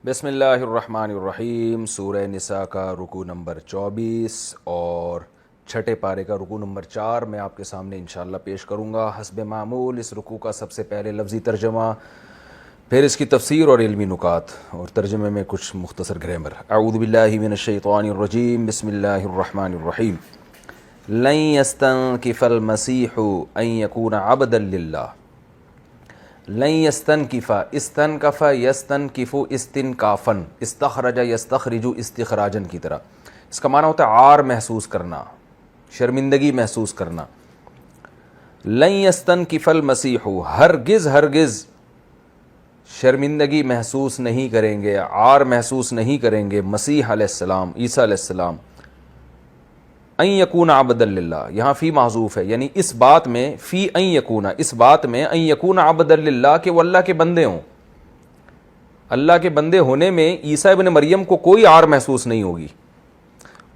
بسم اللہ الرحمن الرحیم۔ سورہ نساء کا رکوع نمبر 24 اور چھٹے پارے کا رکوع نمبر 4 میں آپ کے سامنے انشاءاللہ پیش کروں گا۔ حسب معمول اس رکوع کا سب سے پہلے لفظی ترجمہ، پھر اس کی تفسیر اور علمی نکات، اور ترجمے میں کچھ مختصر گرامر۔ اعوذ باللہ من الشیطان الرجیم، بسم اللہ الرحمن الرحیم۔ لن يستنكف المسیح ان یکون عبدا للہ۔ لن یستنکف، استنکف یستنکف استنکافن، استخرج یستخرج استخراجن کی طرح۔ اس کا معنی ہوتا ہے عار محسوس کرنا، شرمندگی محسوس کرنا۔ لن یستنکف المسیح، ہرگز ہرگز شرمندگی محسوس نہیں کریں گے، عار محسوس نہیں کریں گے مسیح علیہ السلام، عیسیٰ علیہ السلام۔ ان یکون عبدا للہ، یہاں فی محذوف ہے، یعنی اس بات میں، فی ان یکون، اس بات میں ان یکون عبدا للہ کہ وہ اللہ کے بندے ہوں۔ اللہ کے بندے ہونے میں عیسیٰ ابن مریم کو کوئی عار محسوس نہیں ہوگی۔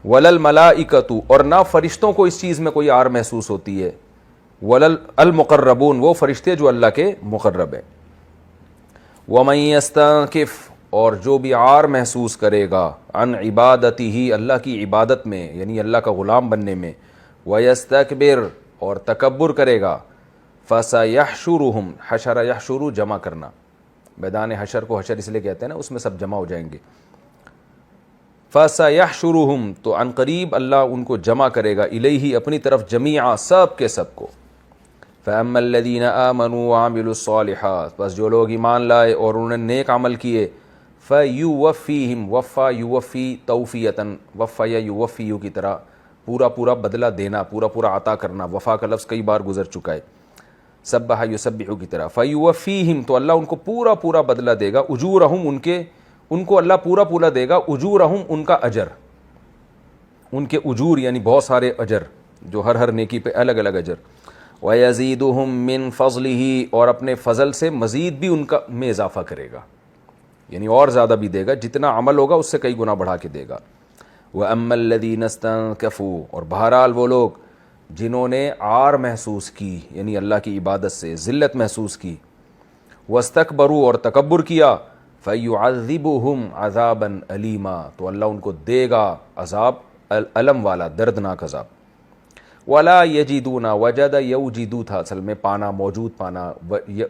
ولا الملائکۃ، اور نہ فرشتوں کو اس چیز میں کوئی عار محسوس ہوتی ہے۔ ولا المقربون، وہ فرشتے جو اللہ کے مقرب ہیں۔ ومن یستنکف، اور جو بھی عار محسوس کرے گا، عن عبادتہ، اللہ کی عبادت میں، یعنی اللہ کا غلام بننے میں، ویستکبر، اور تکبر کرے گا، فسیحشرہم، حشر یحشر جمع کرنا، میدان حشر کو حشر اس لیے کہتے ہیں نا، اس میں سب جمع ہو جائیں گے۔ فسیحشرہم، تو عن قریب اللہ ان کو جمع کرے گا، الیہ، اپنی طرف، جمیعا، سب کے سب کو۔ فاما الذین آمنوا وعملوا الصالحات، بس جو لوگ ایمان لائے اور انہوں نے نیک عمل کیے، فَيُوَفِّيهِمْ، وفا یوفی توفیتاً، وفا یا یوفیو کی طرح، پورا پورا بدلہ دینا، پورا پورا عطا کرنا۔ وفا کا لفظ کئی بار گزر چکا ہے، سبح یسبح کی طرح۔ فَيُوَفِّيهِمْ، تو اللہ ان کو پورا پورا بدلہ دے گا، اجورہم، ان کو اللہ پورا پورا دے گا، اجورہم، ان کا اجر، ان کے اجور یعنی بہت سارے اجر، جو ہر نیکی پہ الگ الگ اجر۔ وَيَزِيدُهُم مِّن فَضْلِهِ، اور اپنے فضل سے مزید بھی ان کا میں اضافہ کرے گا، یعنی اور زیادہ بھی دے گا، جتنا عمل ہوگا اس سے کئی گنا بڑھا کے دے گا۔ وَأَمَّا الَّذِينَ اسْتَنكَفُوا، اور بہرحال وہ لوگ جنہوں نے عار محسوس کی، یعنی اللہ کی عبادت سے ذلت محسوس کی، وَاسْتَكْبَرُوا، اور تکبر کیا، فَيُعَذِّبُهُمْ عَذَابًا أَلِيمًا، تو اللہ ان کو دے گا عذاب الم والا، دردناک عذاب۔ وَلَا يَجِدُونَ، وجد یوجدو تھا اصل میں، پانا، موجود پانا،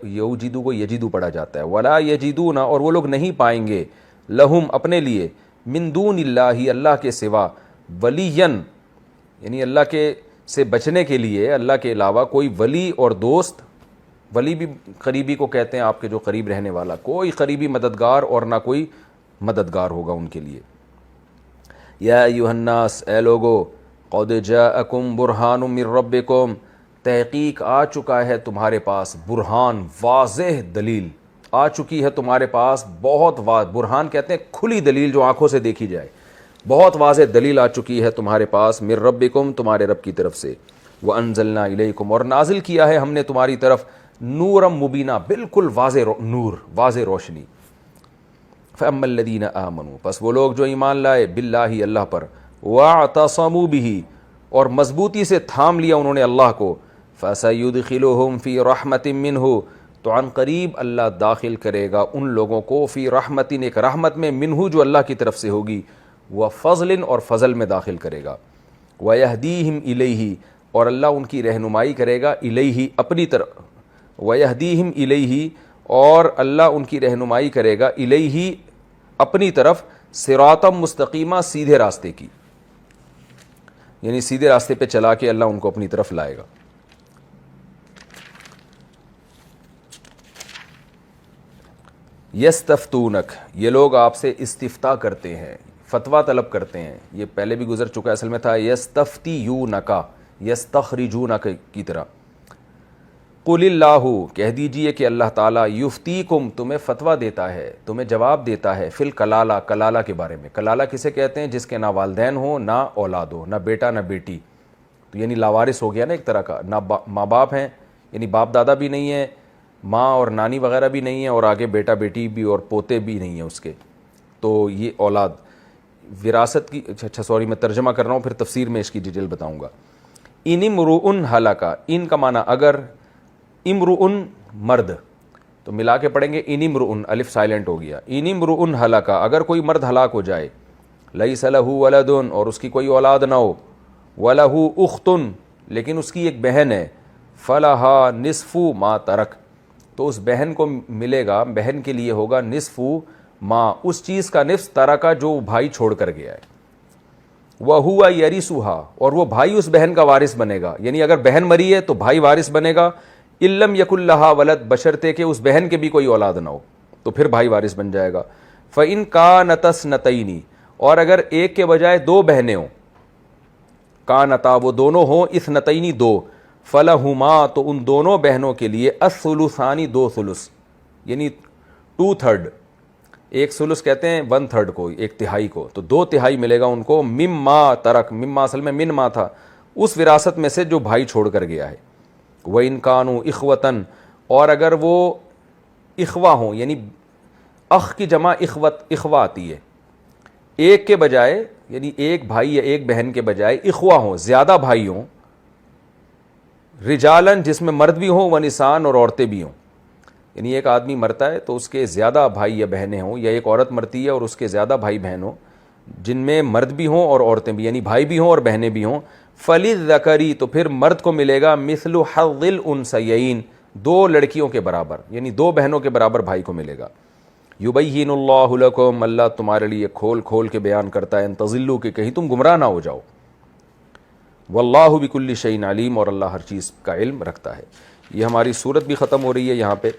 یوجدو کو یجدو پڑھا جاتا ہے۔ وَلَا يَجِدُونَ، اور وہ لوگ نہیں پائیں گے، لہم، اپنے لیے، من دون اللہ، اللہ کے سوا، ولیًا، یعنی اللہ کے سے بچنے کے لیے اللہ کے علاوہ کوئی ولی اور دوست، ولی بھی قریبی کو کہتے ہیں، آپ کے جو قریب رہنے والا، کوئی قریبی مددگار اور نہ کوئی مددگار ہوگا ان کے لیے۔ یا ایھا الناس، اے لوگو، قد جاءکم برہان من ربکم، تحقیق آ چکا ہے تمہارے پاس، برہان، واضح دلیل آ چکی ہے تمہارے پاس، بہت واضح، برہان کہتے ہیں کھلی دلیل جو آنکھوں سے دیکھی جائے، بہت واضح دلیل آ چکی ہے تمہارے پاس، من ربکم، تمہارے رب کی طرف سے، وانزلنا الیکم، اور نازل کیا ہے ہم نے تمہاری طرف، نورا مبینہ، بالکل واضح نور، واضح روشنی۔ فاما الذین آمنوا، پس وہ لوگ جو ایمان لائے، باللہ، اللہ پر، واعتصموا بہ، اور مضبوطی سے تھام لیا انہوں نے اللہ کو، فسیدخلہم فی رحمت منہ، تو عن قریب اللہ داخل کرے گا ان لوگوں کو، فی رحمت، ایک رحمت میں، منہ جو اللہ کی طرف سے ہوگی، وفضل، اور فضل میں داخل کرے گا، ویہدیہم الیہ، اور اللہ ان کی رہنمائی کرے گا، الیہ، اپنی طرف، ویہدیہم الیہ، اور اللہ ان کی رہنمائی کرے گا، الیہ، اپنی طرف، صراطا مستقیمہ، سیدھے راستے کی، یعنی سیدھے راستے پہ چلا کے اللہ ان کو اپنی طرف لائے گا۔ یستفتونک، یہ لوگ آپ سے استفتاء کرتے ہیں، فتویٰ طلب کرتے ہیں، یہ پہلے بھی گزر چکا ہے، اصل میں تھا یستفتیونک، یستخرجونک کی طرح۔ قل اللہ، کہہ دیجئے کہ اللہ تعالیٰ، یفتیکم، تمہیں فتویٰ دیتا ہے، تمہیں جواب دیتا ہے، فی الکلالہ، کلالہ کے بارے میں۔ کلالہ کسے کہتے ہیں؟ جس کے نہ والدین ہوں، نہ اولاد ہو، نہ بیٹا نہ بیٹی، تو یعنی لاوارث ہو گیا نا ایک طرح کا، نہ ماں باپ ہیں، یعنی باپ دادا بھی نہیں ہے، ماں اور نانی وغیرہ بھی نہیں ہے، اور آگے بیٹا بیٹی بھی اور پوتے بھی نہیں ہیں اس کے، تو یہ اولاد وراثت کی، اچھا سوری میں ترجمہ کر رہا ہوں، پھر تفسیر میں اس کی ڈیٹیل بتاؤں گا۔ ان امرؤ ہلک، ان کا معنی اگر، امرؤ مرد، تو ملا کے پڑھیں گے ان امرؤن، الف سائلنٹ ہو گیا، ان امرؤن ہلاکا، اگر کوئی مرد ہلاک ہو جائے، لیس لہ ولد، اور اس کی کوئی اولاد نہ ہو، ولہ اخت، لیکن اس کی ایک بہن ہے، فلہا نصف ما ترک، تو اس بہن کو ملے گا، بہن کے لیے ہوگا نصف ما، اس چیز کا نصف ترکا جو بھائی چھوڑ کر گیا ہے، وَهُوَ يَرِثُهَا، اور وہ بھائی اس بہن کا وارث بنے گا، یعنی اگر بہن مری ہے تو بھائی وارث بنے گا، إِن لَمْ يَكُنْ لَهَا وَلَدٌ، بشرطے کہ اس بہن کے بھی کوئی اولاد نہ ہو، تو پھر بھائی وارث بن جائے گا، فَإِن كَانَتَا اثْنَتَيْنِ، اور اگر ایک کے بجائے دو بہنیں ہوں، کانتا وہ دونوں ہوں، اثنتین دو، فلہما تو ان دونوں بہنوں کے لیے الثلثان دو ثلث، یعنی 2/3، ایک ثلث کہتے ہیں 1/3 کو، ایک تہائی کو، تو 2/3 ملے گا ان کو، مما ترک، مما اصل میں من ما تھا، اس وراثت میں سے جو بھائی چھوڑ کر گیا ہے، وَإِن كَانُوا إِخْوَةً، اور اگر وہ اخوا ہوں، یعنی اخ کی جمع اخوا آتی ہے، ایک کے بجائے یعنی ایک بھائی یا ایک بہن کے بجائے اخوا ہوں، زیادہ بھائی ہوں، رجالن جس میں مرد بھی ہوں، ونسان اور عورتیں بھی ہوں، یعنی ایک آدمی مرتا ہے تو اس کے زیادہ بھائی یا بہنیں ہوں، یا ایک عورت مرتی ہے اور اس کے زیادہ بھائی بہن ہوں، جن میں مرد بھی ہوں اور عورتیں بھی، یعنی بھائی بھی ہوں اور بہنیں بھی ہوں، فَلِلذَّكَرِ تو پھر مرد کو ملے گا مثل حظ الانثیین، دو لڑکیوں کے برابر، یعنی دو بہنوں کے برابر بھائی کو ملے گا، یبین اللہ لکم، اللہ تمہارے لیے کھول کھول کے بیان کرتا ہے، ان تضلوا کہ کہیں تم گمراہ نہ ہو جاؤ، واللہ بکل شیء علیم، اور اللہ ہر چیز کا علم رکھتا ہے۔ یہ ہماری صورت بھی ختم ہو رہی ہے یہاں پہ،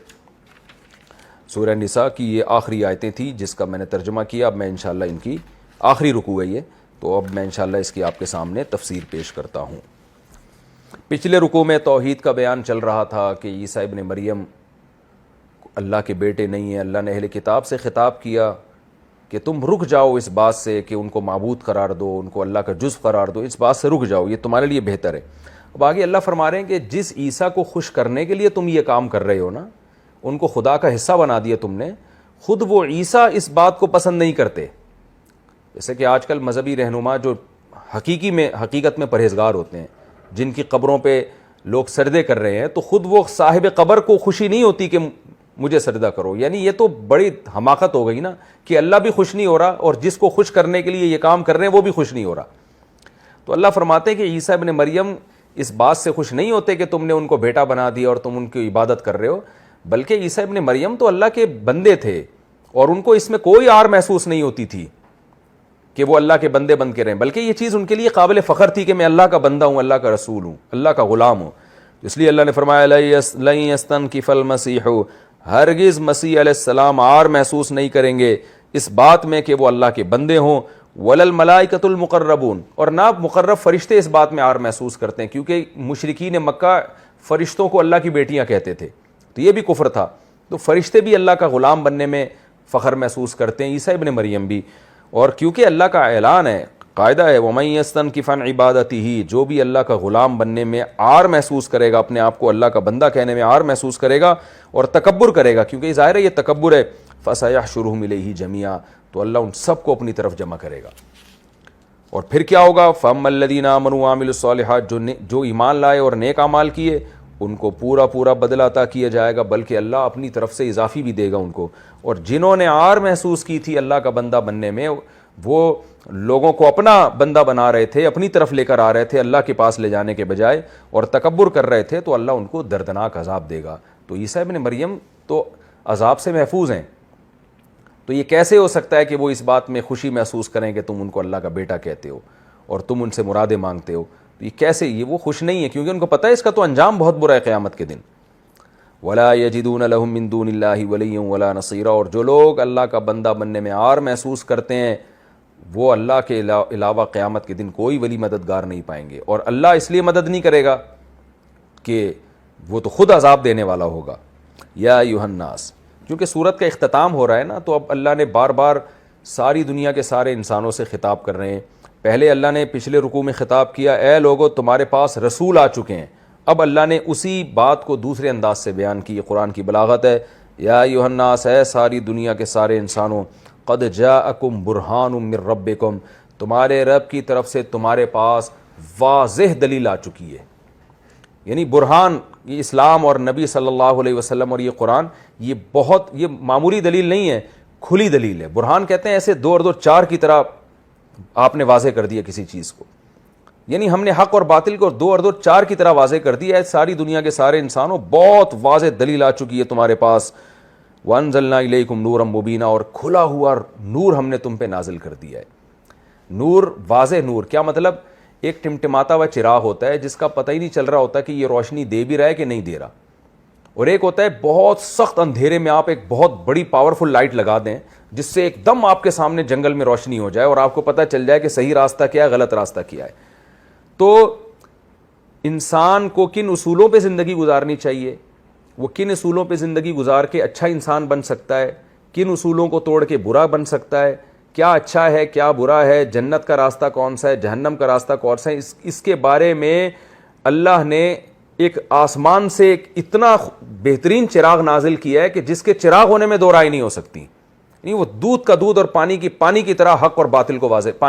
سورہ نساء کی یہ آخری آیتیں تھیں جس کا میں نے ترجمہ کیا، اب میں انشاءاللہ ان کی آخری رکوع ہے یہ، تو اب میں انشاءاللہ اس کی آپ کے سامنے تفسیر پیش کرتا ہوں۔ پچھلے رکوع میں توحید کا بیان چل رہا تھا کہ عیسیٰ ابن مریم اللہ کے بیٹے نہیں ہیں، اللہ نے اہل کتاب سے خطاب کیا کہ تم رک جاؤ اس بات سے کہ ان کو معبود قرار دو، ان کو اللہ کا جزو قرار دو، اس بات سے رک جاؤ، یہ تمہارے لیے بہتر ہے۔ اب آگے اللہ فرما رہے ہیں کہ جس عیسیٰ کو خوش کرنے کے لیے تم یہ کام کر رہے ہو نا، ان کو خدا کا حصہ بنا دیا تم نے، خود وہ عیسیٰ اس بات کو پسند نہیں کرتے، جیسے کہ آج کل مذہبی رہنما جو حقیقت میں پرہیزگار ہوتے ہیں، جن کی قبروں پہ لوگ سجدے کر رہے ہیں، تو خود وہ صاحب قبر کو خوشی نہیں ہوتی کہ مجھے سجدہ کرو، یعنی یہ تو بڑی حماقت ہو گئی نا کہ اللہ بھی خوش نہیں ہو رہا اور جس کو خوش کرنے کے لیے یہ کام کر رہے ہیں وہ بھی خوش نہیں ہو رہا۔ تو اللہ فرماتے ہیں کہ عیسیٰ ابن مریم اس بات سے خوش نہیں ہوتے کہ تم نے ان کو بیٹا بنا دیا اور تم ان کی عبادت کر رہے ہو، بلکہ عیسیٰ ابن مریم تو اللہ کے بندے تھے اور ان کو اس میں کوئی آر محسوس نہیں ہوتی تھی کہ وہ اللہ کے بندے بن کے رہیں، بلکہ یہ چیز ان کے لیے قابل فخر تھی کہ میں اللہ کا بندہ ہوں، اللہ کا رسول ہوں، اللہ کا غلام ہوں۔ اس لیے اللہ نے فرمایا لن یستنکف المسیح، ہرگز مسیح علیہ السلام آر محسوس نہیں کریں گے اس بات میں کہ وہ اللہ کے بندے ہوں، وللملائکۃ المقربون، اور نہ مقرب فرشتے اس بات میں آر محسوس کرتے ہیں، کیونکہ مشرکین مکہ فرشتوں کو اللہ کی بیٹیاں کہتے تھے، تو یہ بھی کفر تھا، تو فرشتے بھی اللہ کا غلام بننے میں فخر محسوس کرتے ہیں، عیسیٰ ابن مریم بھی، اور کیونکہ اللہ کا اعلان ہے، قاعدہ ہے وَمَن يَسْتَنْكِفْ عَنْ عِبَادَتِهِ، جو بھی اللہ کا غلام بننے میں آر محسوس کرے گا، اپنے آپ کو اللہ کا بندہ کہنے میں آر محسوس کرے گا اور تکبر کرے گا، کیونکہ ظاہر ہے یہ تکبر ہے، فَسَيَحْشُرُهُمْ إِلَيْهِ جَمِيعًا، تو اللہ ان سب کو اپنی طرف جمع کرے گا، اور پھر کیا ہوگا، فَأَمَّا الَّذِينَ آمَنُوا وَعَمِلُوا الصَّالِحَاتِ، جو ایمان لائے اور نیک اعمال کیے، ان کو پورا پورا بدلہ عطا کیا جائے گا، بلکہ اللہ اپنی طرف سے اضافی بھی دے گا ان کو، اور جنہوں نے آر محسوس کی تھی اللہ کا بندہ بننے میں، وہ لوگوں کو اپنا بندہ بنا رہے تھے، اپنی طرف لے کر آ رہے تھے اللہ کے پاس لے جانے کے بجائے، اور تکبر کر رہے تھے، تو اللہ ان کو دردناک عذاب دے گا۔ تو عیسیٰ ابن مریم تو عذاب سے محفوظ ہیں، تو یہ کیسے ہو سکتا ہے کہ وہ اس بات میں خوشی محسوس کریں کہ تم ان کو اللہ کا بیٹا کہتے ہو اور تم ان سے مرادیں مانگتے ہو؟ تو یہ کیسے، یہ وہ خوش نہیں ہے، کیونکہ ان کو پتہ ہے اس کا تو انجام بہت برا ہے قیامت کے دن۔ وَلَا يَجِدُونَ لَهُم مِّن دُونِ اللَّهِ وَلِيًّا وَلَا نَصِيرًا، اور جو لوگ اللہ کا بندہ بننے میں آر محسوس کرتے ہیں، وہ اللہ کے علاوہ قیامت کے دن کوئی ولی مددگار نہیں پائیں گے، اور اللہ اس لیے مدد نہیں کرے گا کہ وہ تو خود عذاب دینے والا ہوگا۔ یا ایھا الناس، کیونکہ سورت کا اختتام ہو رہا ہے نا، تو اب اللہ نے بار بار ساری دنیا کے سارے انسانوں سے خطاب کر رہے ہیں۔ پہلے اللہ نے پچھلے رکوع میں خطاب کیا، اے لوگو تمہارے پاس رسول آ چکے ہیں، اب اللہ نے اسی بات کو دوسرے انداز سے بیان کی، یہ قرآن کی بلاغت ہے۔ یا ایھا الناس، اے ساری دنیا کے سارے انسانوں، قد جاءکم برہان من ربکم، تمہارے رب کی طرف سے تمہارے پاس واضح دلیل آ چکی ہے، یعنی برہان، یہ اسلام اور نبی صلی اللہ علیہ وسلم اور یہ قرآن، یہ معمولی دلیل نہیں ہے، کھلی دلیل ہے۔ برہان کہتے ہیں ایسے 2 اور 2 4 کی طرح آپ نے واضح کر دیا کسی چیز کو، یعنی ہم نے حق اور باطل کو 2 اور 2 4 کی طرح واضح کر دیا ہے۔ ساری دنیا کے سارے انسانوں، بہت واضح دلیل آ چکی ہے تمہارے پاس۔ وَأَنزَلْنَا إِلَيْكُمْ نُورًا مُبِينًا، اور کھلا ہوا نور ہم نے تم پہ نازل کر دیا ہے۔ نور، واضح نور، کیا مطلب؟ ایک ٹمٹماتا ہوا چراغ ہوتا ہے جس کا پتہ ہی نہیں چل رہا ہوتا کہ یہ روشنی دے بھی رہا ہے کہ نہیں دے رہا، اور ایک ہوتا ہے بہت سخت اندھیرے میں آپ ایک بہت بڑی پاورفل لائٹ لگا دیں جس سے ایک دم آپ کے سامنے جنگل میں روشنی ہو جائے اور آپ کو پتہ چل جائے کہ صحیح راستہ کیا ہے، غلط راستہ کیا ہے۔ تو انسان کو کن اصولوں پہ زندگی گزارنی چاہیے، وہ کن اصولوں پہ زندگی گزار کے اچھا انسان بن سکتا ہے، کن اصولوں کو توڑ کے برا بن سکتا ہے، کیا اچھا ہے کیا برا ہے، جنت کا راستہ کون سا ہے، جہنم کا راستہ کون سا ہے، اس کے بارے میں اللہ نے ایک آسمان سے ایک اتنا بہترین چراغ نازل کیا ہے کہ جس کے چراغ ہونے میں 2 رائے نہیں ہو سکتی۔ نہیں، وہ دودھ کا دودھ اور پانی کی طرح حق اور باطل کو واضح،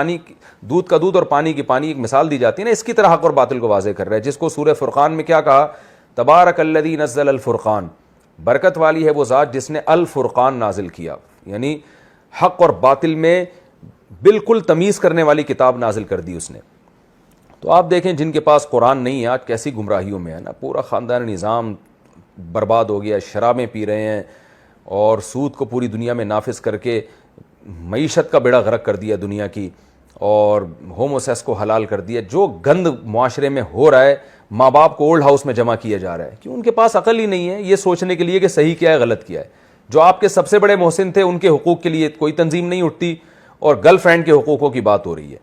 دودھ کا دودھ اور پانی کی پانی، ایک مثال دی جاتی ہے نا، اس کی طرح حق اور باطل کو واضح کر رہا ہے، جس کو سورہ فرقان میں کیا کہا؟ تبارک الذی نزل الفرقان، برکت والی ہے وہ ذات جس نے الفرقان نازل کیا، یعنی حق اور باطل میں بالکل تمیز کرنے والی کتاب نازل کر دی اس نے۔ تو آپ دیکھیں جن کے پاس قرآن نہیں ہے آج کیسی گمراہیوں میں ہے نا، پورا خاندان نظام برباد ہو گیا، شرابیں پی رہے ہیں اور سود کو پوری دنیا میں نافذ کر کے معیشت کا بیڑا غرق کر دیا دنیا کی، اور ہومو سیکس کو حلال کر دیا۔ جو گند معاشرے میں ہو رہا ہے، ماں باپ کو اولڈ ہاؤس میں جمع کیا جا رہا ہے، کیوں؟ ان کے پاس عقل ہی نہیں ہے یہ سوچنے کے لیے کہ صحیح کیا ہے غلط کیا ہے۔ جو آپ کے سب سے بڑے محسن تھے ان کے حقوق کے لیے کوئی تنظیم نہیں اٹھتی، اور گرل فرینڈ کے حقوقوں کی بات ہو رہی ہے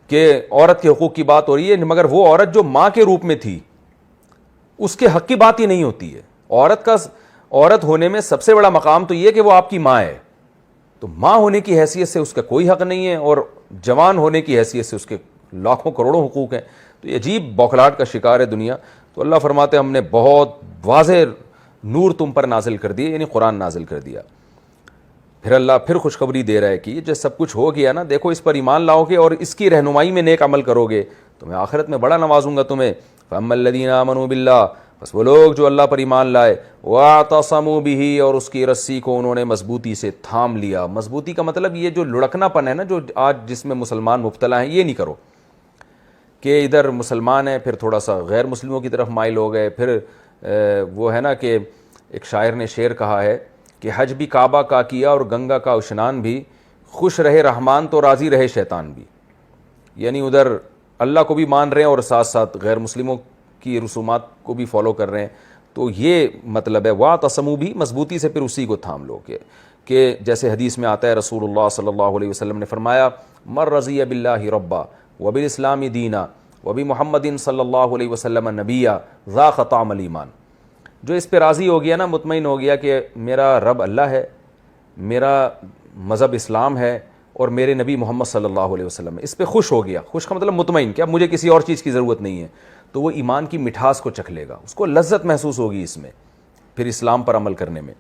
کہ عورت کے حقوق کی بات ہو رہی ہے، مگر وہ عورت جو ماں کے روپ میں تھی اس کے حق کی بات ہی نہیں ہوتی ہے۔ عورت ہونے میں سب سے بڑا مقام تو یہ کہ وہ آپ کی ماں ہے، تو ماں ہونے کی حیثیت سے اس کا کوئی حق نہیں ہے، اور جوان ہونے کی حیثیت سے اس کے لاکھوں کروڑوں حقوق ہیں۔ تو یہ عجیب بوکھلاہٹ کا شکار ہے دنیا۔ تو اللہ فرماتے ہیں ہم نے بہت واضح نور تم پر نازل کر دیا، یعنی قرآن نازل کر دیا۔ پھر اللہ پھر خوشخبری دے رہا ہے کہ یہ جو سب کچھ ہو گیا نا، دیکھو اس پر ایمان لاؤ گے اور اس کی رہنمائی میں نیک عمل کرو گے تو میں آخرت میں بڑا نوازوں گا تمہیں۔ فَأَمَّا الَّذِينَ آمَنُوا بِاللَّهِ، بس وہ لوگ جو اللہ پر ایمان لائے، وَاعْتَصَمُوا بِهِ، اور اس کی رسی کو انہوں نے مضبوطی سے تھام لیا۔ مضبوطی کا مطلب یہ جو لڑکنا پن ہے نا جو آج جس میں مسلمان مبتلا ہیں، یہ نہیں کرو کہ ادھر مسلمان ہیں پھر تھوڑا سا غیر مسلموں کی طرف مائل ہو گئے۔ پھر وہ ہے نا کہ ایک شاعر نے شعر کہا ہے کہ حج بھی کعبہ کا کیا اور گنگا کا اشنان بھی، خوش رہے رحمان تو راضی رہے شیطان بھی، یعنی ادھر اللہ کو بھی مان رہے ہیں اور ساتھ ساتھ غیر مسلموں کی رسومات کو بھی فالو کر رہے ہیں۔ تو یہ مطلب ہے واعتصموا بھی، مضبوطی سے پھر اسی کو تھام لو کہ جیسے حدیث میں آتا ہے رسول اللہ صلی اللہ علیہ وسلم نے فرمایا من رضی باللہ ربا وبالاسلام دینا وبمحمد صلی اللہ علیہ وسلم نبیا ذاق طعم الایمان، جو اس پہ راضی ہو گیا نا، مطمئن ہو گیا کہ میرا رب اللہ ہے، میرا مذہب اسلام ہے اور میرے نبی محمد صلی اللہ علیہ وسلم اس پہ خوش ہو گیا۔ خوش کا مطلب مطمئن، کہ اب مجھے کسی اور چیز کی ضرورت نہیں ہے، تو وہ ایمان کی مٹھاس کو چکھ لے گا، اس کو لذت محسوس ہوگی اس میں، پھر اسلام پر عمل کرنے میں۔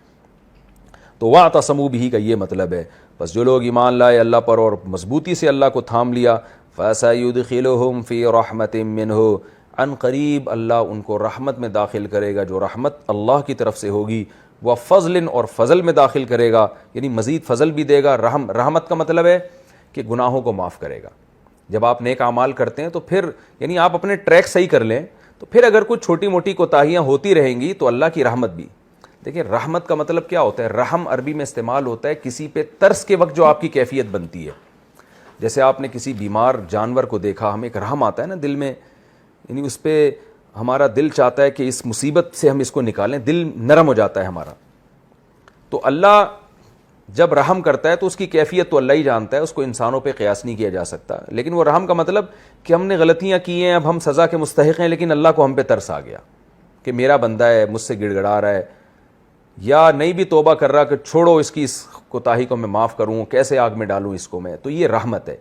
تو واعتصموا بہ کا یہ مطلب ہے، بس جو لوگ ایمان لائے اللہ پر اور مضبوطی سے اللہ کو تھام لیا، فَسَيُدْخِلُهُمْ فِي رَحْمَةٍ مِّنْهُ، عن قریب اللہ ان کو رحمت میں داخل کرے گا جو رحمت اللہ کی طرف سے ہوگی، وَفَضْلٍ، اور فضل میں داخل کرے گا، یعنی مزید فضل بھی دے گا۔ رحمت کا مطلب ہے کہ گناہوں کو معاف کرے گا۔ جب آپ نیک اعمال کرتے ہیں تو پھر یعنی آپ اپنے ٹریک صحیح کر لیں تو پھر اگر کچھ چھوٹی موٹی کوتاہیاں ہوتی رہیں گی تو اللہ کی رحمت بھی۔ دیکھیں رحمت کا مطلب کیا ہوتا ہے؟ رحم عربی میں استعمال ہوتا ہے کسی پہ ترس کے وقت جو آپ کی کیفیت بنتی ہے۔ جیسے آپ نے کسی بیمار جانور کو دیکھا، ہمیں ایک رحم آتا ہے نا دل میں، یعنی اس پہ ہمارا دل چاہتا ہے کہ اس مصیبت سے ہم اس کو نکالیں، دل نرم ہو جاتا ہے ہمارا۔ تو اللہ جب رحم کرتا ہے تو اس کی کیفیت تو اللہ ہی جانتا ہے، اس کو انسانوں پہ قیاس نہیں کیا جا سکتا، لیکن وہ رحم کا مطلب کہ ہم نے غلطیاں کی ہیں، اب ہم سزا کے مستحق ہیں، لیکن اللہ کو ہم پہ ترس آ گیا کہ میرا بندہ ہے مجھ سے گڑ گڑا رہا ہے، یا نہیں بھی توبہ کر رہا کہ چھوڑو اس کی اس کوتاہی کو میں معاف کروں، کیسے آگ میں ڈالوں اس کو میں۔ تو یہ رحمت ہے۔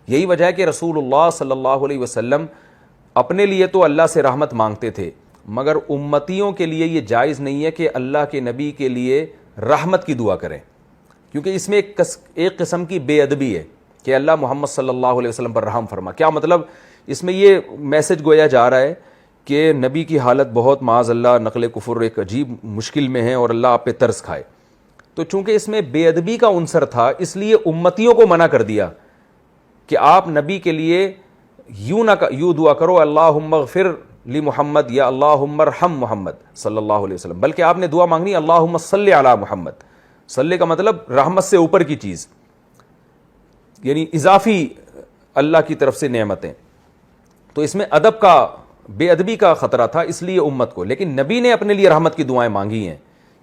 یہی وجہ ہے کہ رسول اللہ صلی اللہ علیہ وسلم اپنے لیے تو اللہ سے رحمت مانگتے تھے، مگر امتیوں کے لیے یہ جائز نہیں ہے کہ اللہ کے نبی کے لیے رحمت کی دعا کریں، کیونکہ اس میں ایک قسم کی بے ادبی ہے کہ اللہ محمد صلی اللہ علیہ وسلم پر رحم فرما۔ کیا مطلب؟ اس میں یہ میسج گویا جا رہا ہے کہ نبی کی حالت بہت معاذ اللہ نقل کفر ایک عجیب مشکل میں ہے اور اللہ آپ پہ ترس کھائے. تو چونکہ اس میں بے ادبی کا عنصر تھا اس لیے امتیوں کو منع کر دیا کہ آپ نبی کے لیے یوں دعا کرو اللہم اغفر لی محمد یا اللہم ارحم محمد صلی اللہ علیہ وسلم، بلکہ آپ نے دعا مانگنی اللہم صلی علی محمد. صلی کا مطلب رحمت سے اوپر کی چیز، یعنی اضافی اللہ کی طرف سے نعمتیں. تو اس میں ادب کا، بے ادبی کا خطرہ تھا اس لیے امت کو، لیکن نبی نے اپنے لیے رحمت کی دعائیں مانگی ہیں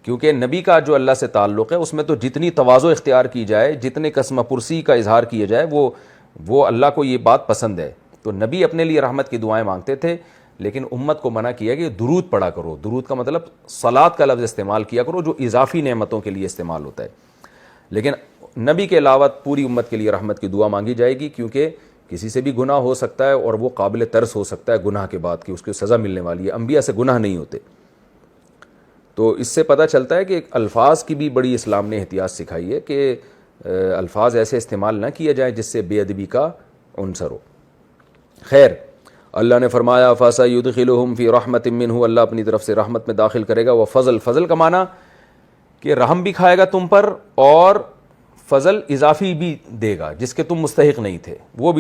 کیونکہ نبی کا جو اللہ سے تعلق ہے اس میں تو جتنی تواضع اختیار کی جائے، جتنے قسم پرسی کا اظہار کیا جائے وہ اللہ کو یہ بات پسند ہے. تو نبی اپنے لیے رحمت کی دعائیں مانگتے تھے لیکن امت کو منع کیا کہ درود پڑھا کرو. درود کا مطلب صلات کا لفظ استعمال کیا کرو جو اضافی نعمتوں کے لیے استعمال ہوتا ہے. لیکن نبی کے علاوہ پوری امت کے لیے رحمت کی دعا مانگی جائے گی کیونکہ کسی سے بھی گناہ ہو سکتا ہے اور وہ قابل ترس ہو سکتا ہے گناہ کے بعد کہ اس کو سزا ملنے والی ہے. انبیاء سے گناہ نہیں ہوتے. تو اس سے پتہ چلتا ہے کہ الفاظ کی بھی بڑی اسلام نے احتیاط سکھائی ہے کہ الفاظ ایسے استعمال نہ کیے جائیں جس سے بے ادبی کا عنصر ہو. خیر، اللہ نے فرمایا فَسَيُدْخِلُهُمْ فِي رَحْمَةٍ مِّنْهُ، اللہ اپنی طرف سے رحمت میں داخل کرے گا. وہ فضل کا معنی کہ رحم بھی کھائے گا تم پر اور فضل اضافی بھی دے گا جس کے تم مستحق نہیں تھے، وہ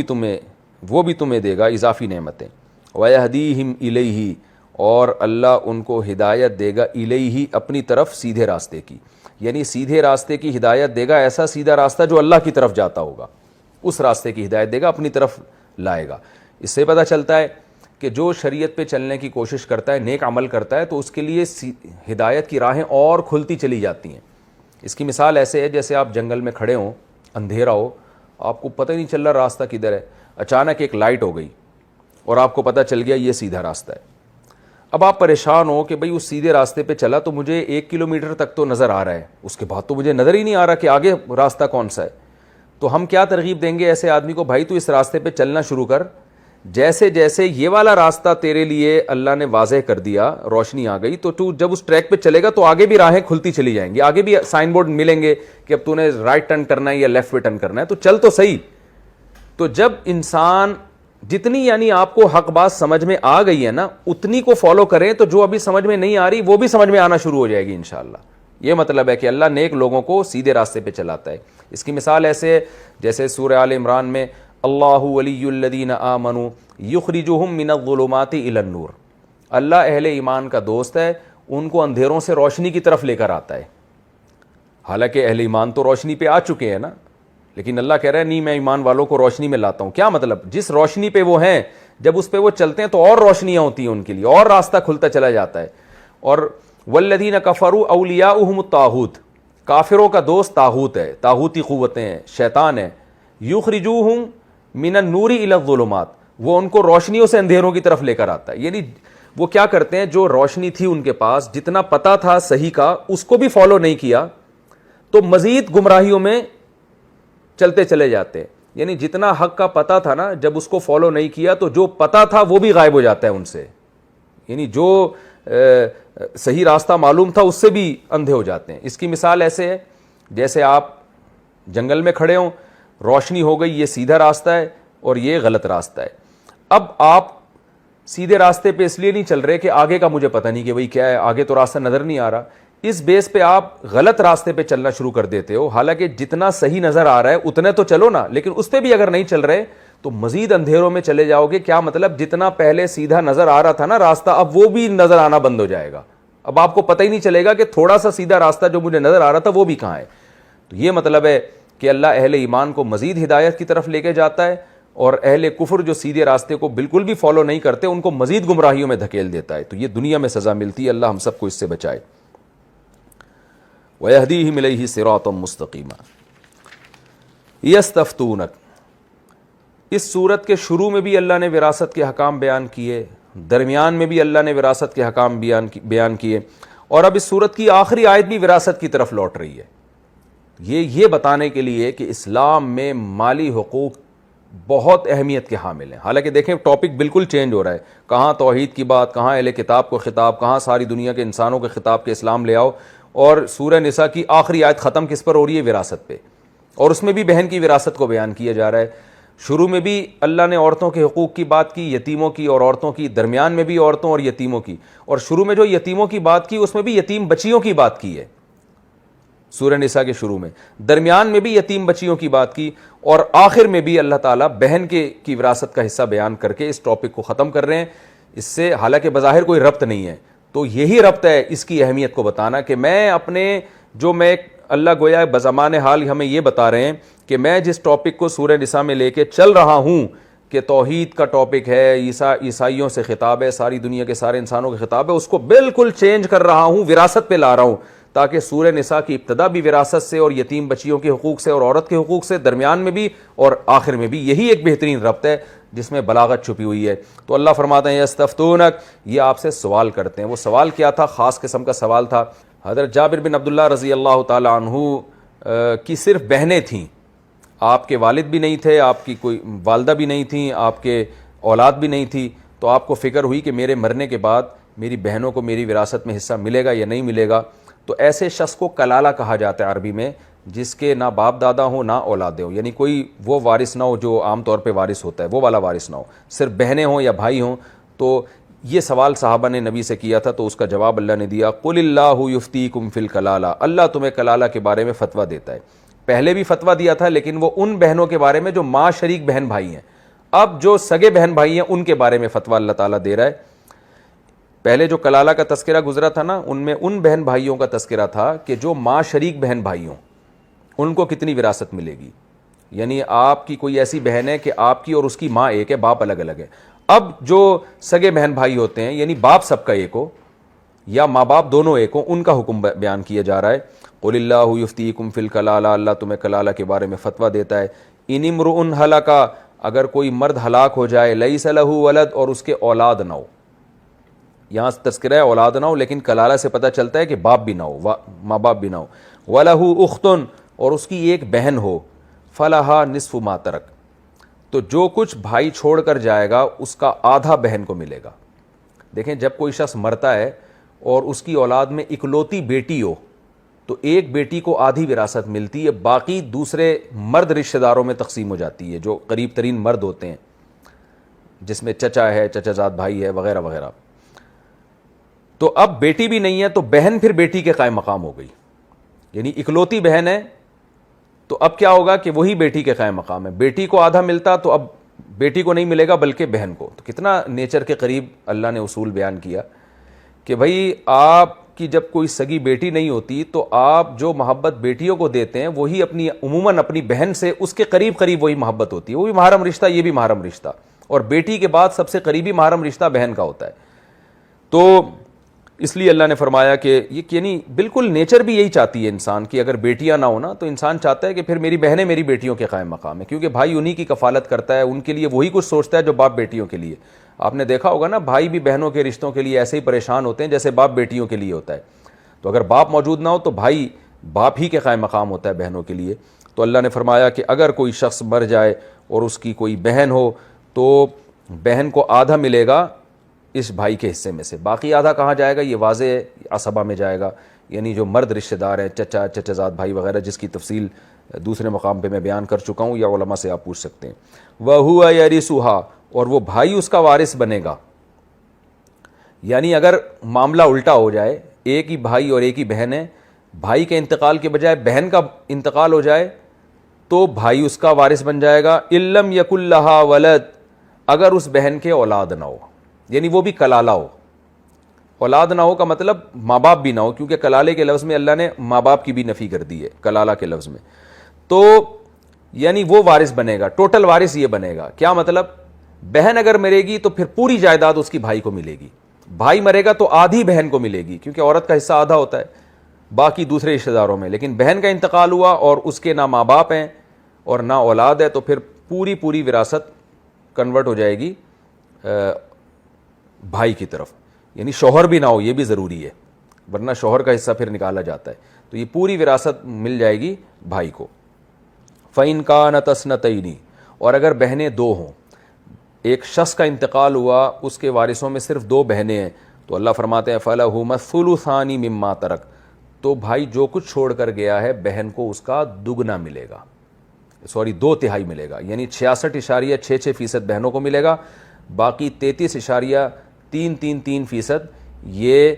بھی تمہیں دے گا اضافی نعمتیں. وَيَهْدِيهِمْ إِلَيْهِ، اور اللہ ان کو ہدایت دے گا الیہ اپنی طرف سیدھے راستے کی، یعنی سیدھے راستے کی ہدایت دے گا، ایسا سیدھا راستہ جو اللہ کی طرف جاتا ہوگا اس راستے کی ہدایت دے گا، اپنی طرف لائے گا. اس سے پتہ چلتا ہے کہ جو شریعت پہ چلنے کی کوشش کرتا ہے، نیک عمل کرتا ہے، تو اس کے لیے ہدایت کی راہیں اور کھلتی چلی جاتی ہیں. اس کی مثال ایسے ہے جیسے آپ جنگل میں کھڑے ہوں، اندھیرا ہو، آپ کو پتہ نہیں چل رہا راستہ کدھر ہے، اچانک ایک لائٹ ہو گئی اور آپ کو پتہ چل گیا یہ سیدھا راستہ ہے. اب آپ پریشان ہو کہ بھئی اس سیدھے راستے پہ چلا تو مجھے 1 کلومیٹر تک تو نظر آ رہا ہے، اس کے بعد تو مجھے نظر ہی نہیں آ رہا کہ آگے راستہ کون سا ہے. تو ہم کیا ترغیب دیں گے ایسے آدمی کو؟ بھائی تو اس راستے پہ چلنا شروع کر، جیسے جیسے یہ والا راستہ تیرے لیے اللہ نے واضح کر دیا، روشنی آ گئی، تو تو جب اس ٹریک پہ چلے گا تو آگے بھی راہیں کھلتی چلی جائیں گی، آگے بھی سائن بورڈ ملیں گے کہ اب تو نے رائٹ ٹرن کرنا ہے یا لیفٹ پہ ٹرن کرنا ہے، تو چل تو صحیح. تو جب انسان جتنی یعنی آپ کو حق بات سمجھ میں آ گئی ہے نا اتنی کو فالو کریں تو جو ابھی سمجھ میں نہیں آ رہی وہ بھی سمجھ میں آنا شروع ہو جائے گی انشاءاللہ. یہ مطلب ہے کہ اللہ نیک لوگوں کو سیدھے راستے پہ چلاتا ہے. اس کی مثال ایسے ہے جیسے سورہ آل عمران میں اللہ ولی الذین آمنوا یخرجہم من الظلمات الی النور، اللہ اہل ایمان کا دوست ہے، ان کو اندھیروں سے روشنی کی طرف لے کر آتا ہے. حالانکہ اہل ایمان تو روشنی پہ آ چکے ہیں نا، لیکن اللہ کہہ رہا ہے نہیں میں ایمان والوں کو روشنی میں لاتا ہوں. کیا مطلب؟ جس روشنی پہ وہ ہیں جب اس پہ وہ چلتے ہیں تو اور روشنیاں ہوتی ہیں ان کے لیے، اور راستہ کھلتا چلا جاتا ہے. اور والذین کفروا اولیاؤہم الطاغوت، کافروں کا دوست طاغوت ہے، طاغوتی قوتیں ہیں، شیطان ہے. یخرجوہم من النور الی الظلمات، وہ ان کو روشنیوں سے اندھیروں کی طرف لے کر آتا ہے. یعنی وہ کیا کرتے ہیں، جو روشنی تھی ان کے پاس، جتنا پتہ تھا صحیح کا اس کو بھی فالو نہیں کیا تو مزید گمراہیوں میں چلتے چلے جاتے ہیں. یعنی جتنا حق کا پتہ تھا نا جب اس کو فالو نہیں کیا تو جو پتہ تھا وہ بھی غائب ہو جاتا ہے ان سے، یعنی جو صحیح راستہ معلوم تھا اس سے بھی اندھے ہو جاتے ہیں. اس کی مثال ایسے ہے جیسے آپ جنگل میں کھڑے ہوں، روشنی ہو گئی یہ سیدھا راستہ ہے اور یہ غلط راستہ ہے. اب آپ سیدھے راستے پہ اس لیے نہیں چل رہے کہ آگے کا مجھے پتہ نہیں کہ بھئی کیا ہے، آگے تو راستہ نظر نہیں آ رہا، اس بیس پہ آپ غلط راستے پہ چلنا شروع کر دیتے ہو. حالانکہ جتنا صحیح نظر آ رہا ہے اتنے تو چلو نا، لیکن اس پہ بھی اگر نہیں چل رہے تو مزید اندھیروں میں چلے جاؤ گے. کیا مطلب؟ جتنا پہلے سیدھا نظر آ رہا تھا نا راستہ اب وہ بھی نظر آنا بند ہو جائے گا. اب آپ کو پتہ ہی نہیں چلے گا کہ تھوڑا سا سیدھا راستہ جو مجھے نظر آ رہا تھا وہ بھی کہاں ہے. تو یہ مطلب ہے کہ اللہ اہل ایمان کو مزید ہدایت کی طرف لے کے جاتا ہے اور اہل کفر جو سیدھے راستے کو بالکل بھی فالو نہیں کرتے ان کو مزید گمراہیوں میں دھکیل دیتا ہے. تو یہ دنیا میں سزا ملتی ہے، اللہ ہم سب کو اس سے بچائے. وَيَهْدِيهِمْ إِلَيْهِ صِرَاطًا مُسْتَقِيمًا. يَسْتَفْتُونَكَ، اس صورت کے شروع میں بھی اللہ نے وراثت کے حکام بیان کیے، درمیان میں بھی اللہ نے وراثت کے حکام بیان کیے، اور اب اس صورت کی آخری آیت بھی وراثت کی طرف لوٹ رہی ہے. یہ بتانے کے لیے کہ اسلام میں مالی حقوق بہت اہمیت کے حامل ہیں. حالانکہ دیکھیں ٹاپک بالکل چینج ہو رہا ہے، کہاں توحید کی بات، کہاں اہل کتاب کو خطاب، کہاں ساری دنیا کے انسانوں کے خطاب کے اسلام لے آؤ. اور سورہ نساء کی آخری آیت ختم کس پر ہو رہی ہے؟ وراثت پہ، اور اس میں بھی بہن کی وراثت کو بیان کیا جا رہا ہے. شروع میں بھی اللہ نے عورتوں کے حقوق کی بات کی، یتیموں کی اور عورتوں کی، درمیان میں بھی عورتوں اور یتیموں کی، اور شروع میں جو یتیموں کی بات کی اس میں بھی یتیم بچیوں کی بات کی ہے سورہ نساء کے شروع میں، درمیان میں بھی یتیم بچیوں کی بات کی، اور آخر میں بھی اللہ تعالیٰ بہن کی وراثت کا حصہ بیان کر کے اس ٹاپک کو ختم کر رہے ہیں۔ اس سے حالانکہ بظاہر کوئی ربط نہیں ہے، تو یہی ربط ہے اس کی اہمیت کو بتانا کہ میں اللہ گویا بزمان حال ہمیں یہ بتا رہے ہیں کہ میں جس ٹاپک کو سورہ نساء میں لے کے چل رہا ہوں کہ توحید کا ٹاپک ہے، عیسائیوں سے خطاب ہے، ساری دنیا کے سارے انسانوں کے خطاب ہے، اس کو بالکل چینج کر رہا ہوں، وراثت پہ لا رہا ہوں، تاکہ سورہ نساء کی ابتدا بھی وراثت سے اور یتیم بچیوں کے حقوق سے اور عورت کے حقوق سے، درمیان میں بھی اور آخر میں بھی، یہی ایک بہترین ربط ہے جس میں بلاغت چھپی ہوئی ہے۔ تو اللہ فرماتے ہیں یستفتونک، یہ آپ سے سوال کرتے ہیں۔ وہ سوال کیا تھا؟ خاص قسم کا سوال تھا۔ حضرت جابر بن عبداللہ رضی اللہ تعالی عنہ کی صرف بہنیں تھیں، آپ کے والد بھی نہیں تھے، آپ کی کوئی والدہ بھی نہیں تھیں، آپ کے اولاد بھی نہیں تھی، تو آپ کو فکر ہوئی کہ میرے مرنے کے بعد میری بہنوں کو میری وراثت میں حصہ ملے گا یا نہیں ملے گا۔ تو ایسے شخص کو کلالہ کہا جاتا ہے عربی میں، جس کے نہ باپ دادا ہوں نہ اولادیں ہوں، یعنی کوئی وہ وارث نہ ہو جو عام طور پہ وارث ہوتا ہے، وہ والا وارث نہ ہو، صرف بہنیں ہوں یا بھائی ہوں۔ تو یہ سوال صحابہ نے نبی سے کیا تھا، تو اس کا جواب اللہ نے دیا، قل اللہ یفتیکم فی الکلالہ، اللہ تمہیں کلالہ کے بارے میں فتویٰ دیتا ہے۔ پہلے بھی فتویٰ دیا تھا لیکن وہ ان بہنوں کے بارے میں جو ماں شریک بہن بھائی ہیں، اب جو سگے بہن بھائی ہیں ان کے بارے میں فتویٰ اللہ تعالیٰ دے رہا ہے۔ پہلے جو کلالہ کا تذکرہ گزرا تھا نا، ان میں ان بہن بھائیوں کا تذکرہ تھا کہ جو ماں شریک بہن بھائی ہوں، ان کو کتنی وراثت ملے گی، یعنی آپ کی کوئی ایسی بہن ہے کہ آپ کی اور اس کی ماں ایک ہے، باپ الگ الگ ہے۔ اب جو سگے بہن بھائی ہوتے ہیں، یعنی باپ سب کا ایک ہو یا ماں باپ دونوں ایک ہوں، ان کا حکم بیان کیا جا رہا ہے۔ قل اللہ یفتیکم فی الکلالہ، اللہ تمہیں کلالہ کے بارے میں فتویٰ دیتا ہے۔ ان امرؤ ہلک، اگر کوئی مرد ہلاک ہو جائے، لیس لہ ولد، اور اس کے اولاد نہ ہو، یہاں تذکرہ ہے اولاد نہ ہو، لیکن کلالہ سے پتہ چلتا ہے کہ باپ بھی نہ ہو، ماں باپ بھی نہ ہو، وَلَهُ أُخْتٌ، اور اس کی ایک بہن ہو، فَلَهَا نِصْفُ مَا تَرَكَ، تو جو کچھ بھائی چھوڑ کر جائے گا اس کا آدھا بہن کو ملے گا۔ دیکھیں جب کوئی شخص مرتا ہے اور اس کی اولاد میں اکلوتی بیٹی ہو تو ایک بیٹی کو آدھی وراثت ملتی ہے، باقی دوسرے مرد رشتہ داروں میں تقسیم ہو جاتی ہے، جو قریب ترین مرد ہوتے ہیں، جس میں چچا ہے، چچا زاد بھائی ہے، وغیرہ وغیرہ۔ تو اب بیٹی بھی نہیں ہے تو بہن پھر بیٹی کے قائم مقام ہو گئی، یعنی اکلوتی بہن ہے تو اب کیا ہوگا کہ وہی بیٹی کے قائم مقام ہے، بیٹی کو آدھا ملتا تو اب بیٹی کو نہیں ملے گا بلکہ بہن کو۔ تو کتنا نیچر کے قریب اللہ نے اصول بیان کیا کہ بھائی آپ کی جب کوئی سگی بیٹی نہیں ہوتی تو آپ جو محبت بیٹیوں کو دیتے ہیں وہی عموماً اپنی بہن سے اس کے قریب قریب وہی محبت ہوتی ہے، وہ بھی محرم رشتہ، یہ بھی محرم رشتہ، اور بیٹی کے بعد سب سے قریبی محرم رشتہ بہن کا ہوتا ہے۔ تو اس لیے اللہ نے فرمایا کہ یہ یعنی بالکل نیچر بھی یہی چاہتی ہے انسان کی، اگر بیٹیاں نہ ہونا تو انسان چاہتا ہے کہ پھر میری بہنیں میری بیٹیوں کے قائم مقام ہے، کیونکہ بھائی انہی کی کفالت کرتا ہے، ان کے لیے وہی کچھ سوچتا ہے جو باپ بیٹیوں کے لیے۔ آپ نے دیکھا ہوگا نا، بھائی بھی بہنوں کے رشتوں کے لیے ایسے ہی پریشان ہوتے ہیں جیسے باپ بیٹیوں کے لیے ہوتا ہے۔ تو اگر باپ موجود نہ ہو تو بھائی باپ ہی کے قائم مقام ہوتا ہے بہنوں کے لیے۔ تو اللہ نے فرمایا کہ اگر کوئی شخص مر جائے اور اس کی کوئی بہن ہو تو بہن کو آدھا ملے گا اس بھائی کے حصے میں سے، باقی آدھا کہاں جائے گا؟ یہ واضح ہے، عصبہ میں جائے گا، یعنی جو مرد رشتہ دار ہیں، چچا، چچا زاد بھائی وغیرہ، جس کی تفصیل دوسرے مقام پہ میں بیان کر چکا ہوں یا علماء سے آپ پوچھ سکتے ہیں۔ وَهُوَ يَرِثُهَا، اور وہ بھائی اس کا وارث بنے گا۔ یعنی اگر معاملہ الٹا ہو جائے، ایک ہی بھائی اور ایک ہی بہن ہے، بھائی کے انتقال کے بجائے بہن کا انتقال ہو جائے تو بھائی اس کا وارث بن جائے گا۔ إِن لَّمْ يَكُن لَّهَا وَلَدٌ، اگر اس بہن کے اولاد نہ ہو، یعنی وہ بھی کلالہ ہو۔ اولاد نہ ہو کا مطلب ماں باپ بھی نہ ہو، کیونکہ کلالے کے لفظ میں اللہ نے ماں باپ کی بھی نفی کر دی ہے کلالہ کے لفظ میں۔ تو یعنی وہ وارث بنے گا، ٹوٹل وارث یہ بنے گا۔ کیا مطلب؟ بہن اگر مرے گی تو پھر پوری جائیداد اس کی بھائی کو ملے گی، بھائی مرے گا تو آدھی بہن کو ملے گی، کیونکہ عورت کا حصہ آدھا ہوتا ہے، باقی دوسرے رشتہ داروں میں۔ لیکن بہن کا انتقال ہوا اور اس کے نہ ماں باپ ہیں اور نہ اولاد ہے تو پھر پوری وراثت کنورٹ ہو جائے گی بھائی کی طرف، یعنی شوہر بھی نہ ہو، یہ بھی ضروری ہے، ورنہ شوہر کا حصہ پھر نکالا جاتا ہے۔ تو یہ پوری وراثت مل جائے گی بھائی کو۔ فَإِن كَانَتْ اثْنَتَيْنِ، اور اگر بہنیں دو ہوں، ایک شخص کا انتقال ہوا، اس کے وارثوں میں صرف دو بہنیں ہیں، تو اللہ فرماتے ہیں فَلَهُمَا الثُّلُثَانِ مِمَّا تَرَكَ، تو بھائی جو کچھ چھوڑ کر گیا ہے بہن کو اس کا دگنا ملے گا۔ دو تہائی ملے گا، یعنی 66.66% بہنوں کو ملے گا، باقی 33.33% یہ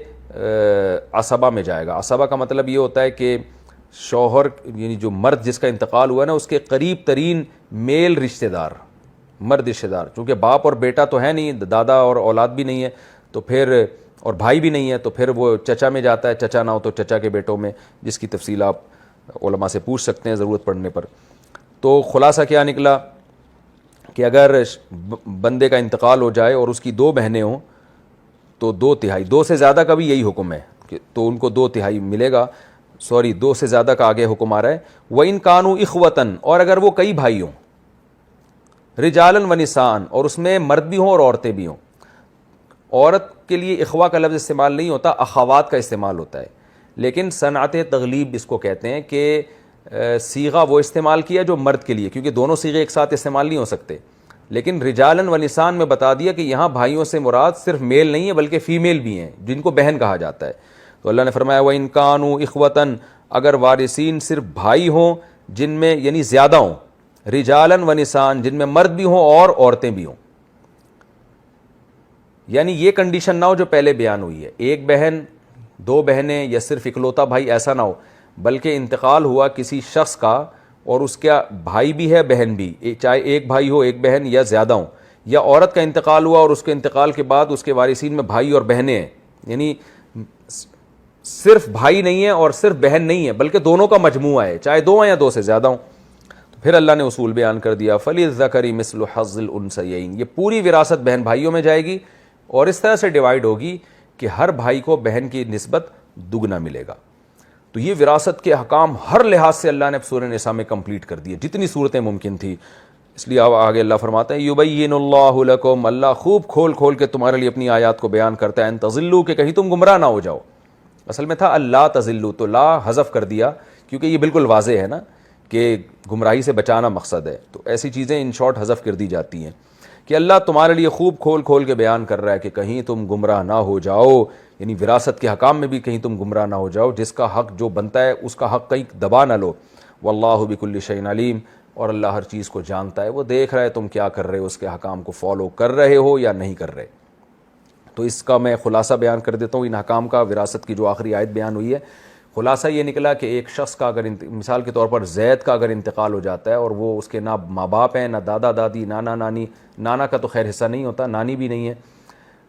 عصبہ میں جائے گا۔ عصبہ کا مطلب یہ ہوتا ہے کہ شوہر یعنی جو مرد جس کا انتقال ہوا ہے نا، اس کے قریب ترین میل رشتہ دار، مرد رشتہ دار، چونکہ باپ اور بیٹا تو ہے نہیں، دادا اور اولاد بھی نہیں ہے، تو پھر اور بھائی بھی نہیں ہے، تو پھر وہ چچا میں جاتا ہے، چچا نہ ہو تو چچا کے بیٹوں میں، جس کی تفصیل آپ علماء سے پوچھ سکتے ہیں ضرورت پڑنے پر۔ تو خلاصہ کیا نکلا کہ اگر بندے کا انتقال ہو جائے اور اس کی 2 بہنیں ہوں تو 2/3، 2 سے زیادہ کا بھی یہی حکم ہے کہ تو ان کو 2/3 ملے گا، 2 سے زیادہ کا آگے حکم آ رہا ہے۔ وَإِن كَانُوا إِخْوَةً، اور اگر وہ کئی بھائی ہوں، رجالن و نسان، اور اس میں مرد بھی ہوں اور عورتیں بھی ہوں۔ عورت کے لیے اخوا کا لفظ استعمال نہیں ہوتا، اخوات کا استعمال ہوتا ہے، لیکن صنعت تغلیب اس کو کہتے ہیں کہ صیغہ وہ استعمال کیا جو مرد کے لیے، کیونکہ دونوں صیغے ایک ساتھ استعمال نہیں ہو سکتے، لیکن رجالن و نسان میں بتا دیا کہ یہاں بھائیوں سے مراد صرف میل نہیں ہے بلکہ فیمیل بھی ہیں جن کو بہن کہا جاتا ہے۔ تو اللہ نے فرمایا وَإِن كَانُوا إِخْوَةً، اگر وارثین صرف بھائی ہوں جن میں یعنی زیادہ ہوں، رجالن و نسان جن میں مرد بھی ہوں اور عورتیں بھی ہوں، یعنی یہ کنڈیشن نہ ہو جو پہلے بیان ہوئی ہے، ایک بہن، 2 بہنیں یا صرف اکلوتا بھائی، ایسا نہ ہو، بلکہ انتقال ہوا کسی شخص کا اور اس کا بھائی بھی ہے بہن بھی، چاہے ایک بھائی ہو ایک بہن یا زیادہ ہوں، یا عورت کا انتقال ہوا اور اس کے انتقال کے بعد اس کے وارثین میں بھائی اور بہنیں ہیں، یعنی صرف بھائی نہیں ہے اور صرف بہن نہیں ہے بلکہ دونوں کا مجموعہ ہے، چاہے 2 ہیں یا 2 سے زیادہ ہوں۔ تو پھر اللہ نے اصول بیان کر دیا فَلِلذَّكَرِ مِثْلُ حَظِّ الْأُنثَيَيْنِ، یہ پوری وراثت بہن بھائیوں میں جائے گی اور اس طرح سے ڈیوائیڈ ہوگی کہ ہر بھائی کو بہن کی نسبت دگنا ملے گا۔ تو یہ وراثت کے احکام ہر لحاظ سے اللہ نے سورہ نساء میں کمپلیٹ کر دیے، جتنی صورتیں ممکن تھی۔ اس لیے آگے اللہ فرماتے ہیں یبین اللہ لکم، اللہ خوب کھول کھول کے تمہارے لیے اپنی آیات کو بیان کرتا ہے، ان تضلوا، کہ کہیں تم گمراہ نہ ہو جاؤ۔ اصل میں تھا اللہ تضلوا، تو لا حذف کر دیا کیونکہ یہ بالکل واضح ہے نا کہ گمراہی سے بچانا مقصد ہے، تو ایسی چیزیں ان شارٹ حذف کر دی جاتی ہیں کہ اللہ تمہارے لیے خوب کھول کھول کے بیان کر رہا ہے کہ کہیں تم گمراہ نہ ہو جاؤ، یعنی وراثت کے حکام میں بھی کہیں تم گمراہ نہ ہو جاؤ، جس کا حق جو بنتا ہے اس کا حق کہیں دبا نہ لو۔ واللہ بکل شیء علیم، اور اللہ ہر چیز کو جانتا ہے، وہ دیکھ رہا ہے تم کیا کر رہے ہو، اس کے حکام کو فالو کر رہے ہو یا نہیں کر رہے۔ تو اس کا میں خلاصہ بیان کر دیتا ہوں ان حکام کا، وراثت کی جو آخری آیت بیان ہوئی ہے، خلاصہ یہ نکلا کہ ایک شخص کا اگر مثال کے طور پر زید کا اگر انتقال ہو جاتا ہے اور وہ اس کے نہ ماں باپ ہیں، نہ دادا دادی، نانا نانی، نانا کا تو خیر حصہ نہیں ہوتا، نانی بھی نہیں ہے،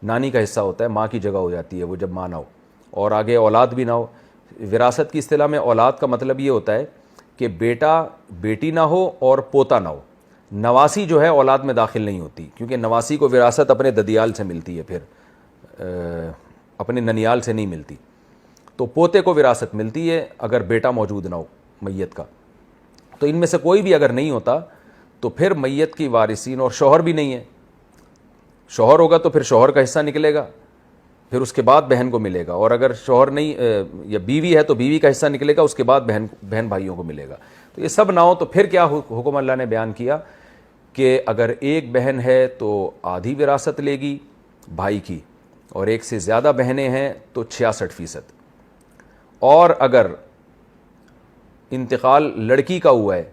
نانی کا حصہ ہوتا ہے، ماں کی جگہ ہو جاتی ہے وہ جب ماں نہ ہو، اور آگے اولاد بھی نہ ہو۔ وراثت کی اصطلاح میں اولاد کا مطلب یہ ہوتا ہے کہ بیٹا بیٹی نہ ہو اور پوتا نہ ہو۔ نواسی جو ہے اولاد میں داخل نہیں ہوتی، کیونکہ نواسی کو وراثت اپنے ددیال سے ملتی ہے، پھر اپنے ننیال سے نہیں ملتی۔ تو پوتے کو وراثت ملتی ہے اگر بیٹا موجود نہ ہو میت کا۔ تو ان میں سے کوئی بھی اگر نہیں ہوتا تو پھر میت کی وارثین، اور شوہر بھی نہیں ہے، شوہر ہوگا تو پھر شوہر کا حصہ نکلے گا، پھر اس کے بعد بہن کو ملے گا، اور اگر شوہر نہیں یا بیوی ہے تو بیوی کا حصہ نکلے گا، اس کے بعد بہن بھائیوں کو ملے گا۔ تو یہ سب نہ ہو تو پھر کیا حکم اللہ نے بیان کیا کہ اگر ایک بہن ہے تو آدھی وراثت لے گی بھائی کی، اور ایک سے زیادہ بہنیں ہیں تو 66%، اور اگر انتقال لڑکی کا ہوا ہے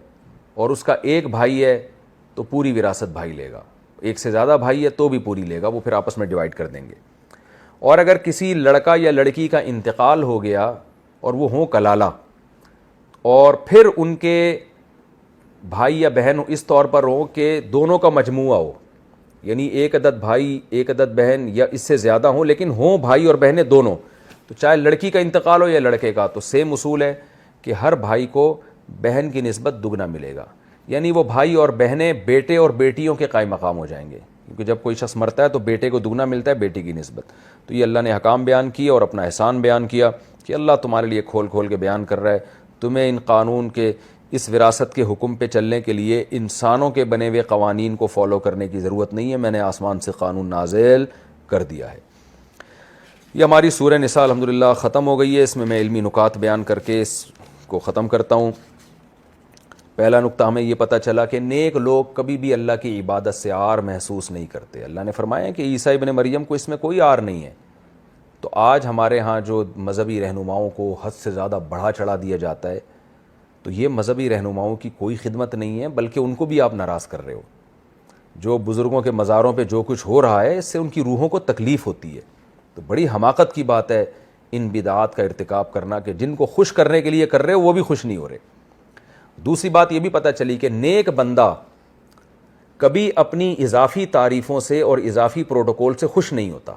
اور اس کا ایک بھائی ہے تو پوری وراثت بھائی لے گا، ایک سے زیادہ بھائی ہے تو بھی پوری لے گا، وہ پھر آپس میں ڈیوائیڈ کر دیں گے۔ اور اگر کسی لڑکا یا لڑکی کا انتقال ہو گیا اور وہ ہوں کلالہ، اور پھر ان کے بھائی یا بہن اس طور پر ہو کہ دونوں کا مجموعہ ہو، یعنی ایک عدد بھائی ایک عدد بہن یا اس سے زیادہ ہوں، لیکن ہوں بھائی اور بہنیں دونوں، تو چاہے لڑکی کا انتقال ہو یا لڑکے کا، تو سیم اصول ہے کہ ہر بھائی کو بہن کی نسبت دگنا ملے گا، یعنی وہ بھائی اور بہنیں بیٹے اور بیٹیوں کے قائم مقام ہو جائیں گے، کیونکہ جب کوئی شخص مرتا ہے تو بیٹے کو دگنا ملتا ہے بیٹی کی نسبت۔ تو یہ اللہ نے حکام بیان کیے اور اپنا احسان بیان کیا کہ اللہ تمہارے لیے کھول کھول کے بیان کر رہا ہے، تمہیں ان قانون کے، اس وراثت کے حکم پہ چلنے کے لیے انسانوں کے بنے ہوئے قوانین کو فالو کرنے کی ضرورت نہیں ہے، میں نے آسمان سے قانون نازل کر دیا ہے۔ یہ ہماری سورہ نساء الحمدللہ ختم ہو گئی ہے، اس میں میں علمی نکات بیان کر کے اس کو ختم کرتا ہوں۔ پہلا نقطہ ہمیں یہ پتہ چلا کہ نیک لوگ کبھی بھی اللہ کی عبادت سے عار محسوس نہیں کرتے۔ اللہ نے فرمایا کہ عیسیٰ ابن مریم کو اس میں کوئی عار نہیں ہے۔ تو آج ہمارے ہاں جو مذہبی رہنماؤں کو حد سے زیادہ بڑھا چڑھا دیا جاتا ہے تو یہ مذہبی رہنماؤں کی کوئی خدمت نہیں ہے، بلکہ ان کو بھی آپ ناراض کر رہے ہو۔ جو بزرگوں کے مزاروں پہ جو کچھ ہو رہا ہے، اس سے ان کی روحوں کو تکلیف ہوتی ہے۔ تو بڑی حماقت کی بات ہے ان بدعات کا ارتکاب کرنا، کہ جن کو خوش کرنے کے لیے کر رہے ہو وہ بھی خوش نہیں ہو رہے۔ دوسری بات یہ بھی پتہ چلی کہ نیک بندہ کبھی اپنی اضافی تعریفوں سے اور اضافی پروٹوکول سے خوش نہیں ہوتا۔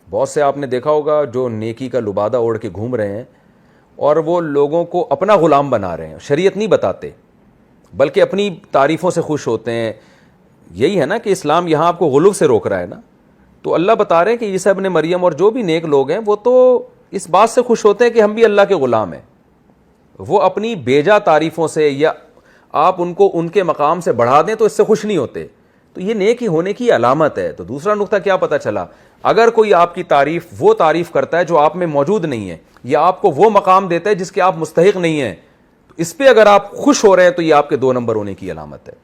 بہت سے آپ نے دیکھا ہوگا جو نیکی کا لبادہ اوڑھ کے گھوم رہے ہیں اور وہ لوگوں کو اپنا غلام بنا رہے ہیں، شریعت نہیں بتاتے بلکہ اپنی تعریفوں سے خوش ہوتے ہیں۔ یہی ہے نا کہ اسلام یہاں آپ کو غلو سے روک رہا ہے نا۔ تو اللہ بتا رہے ہیں کہ عیسیٰ ابن مریم اور جو بھی نیک لوگ ہیں وہ تو اس بات سے خوش ہوتے ہیں کہ ہم بھی اللہ کے غلام ہیں۔ وہ اپنی بیجا تعریفوں سے یا آپ ان کو ان کے مقام سے بڑھا دیں تو اس سے خوش نہیں ہوتے۔ تو یہ نیک ہی ہونے کی علامت ہے۔ تو دوسرا نقطہ کیا پتہ چلا، اگر کوئی آپ کی تعریف وہ تعریف کرتا ہے جو آپ میں موجود نہیں ہے، یا آپ کو وہ مقام دیتا ہے جس کے آپ مستحق نہیں ہیں، تو اس پہ اگر آپ خوش ہو رہے ہیں تو یہ آپ کے 2 نمبر ہونے کی علامت ہے۔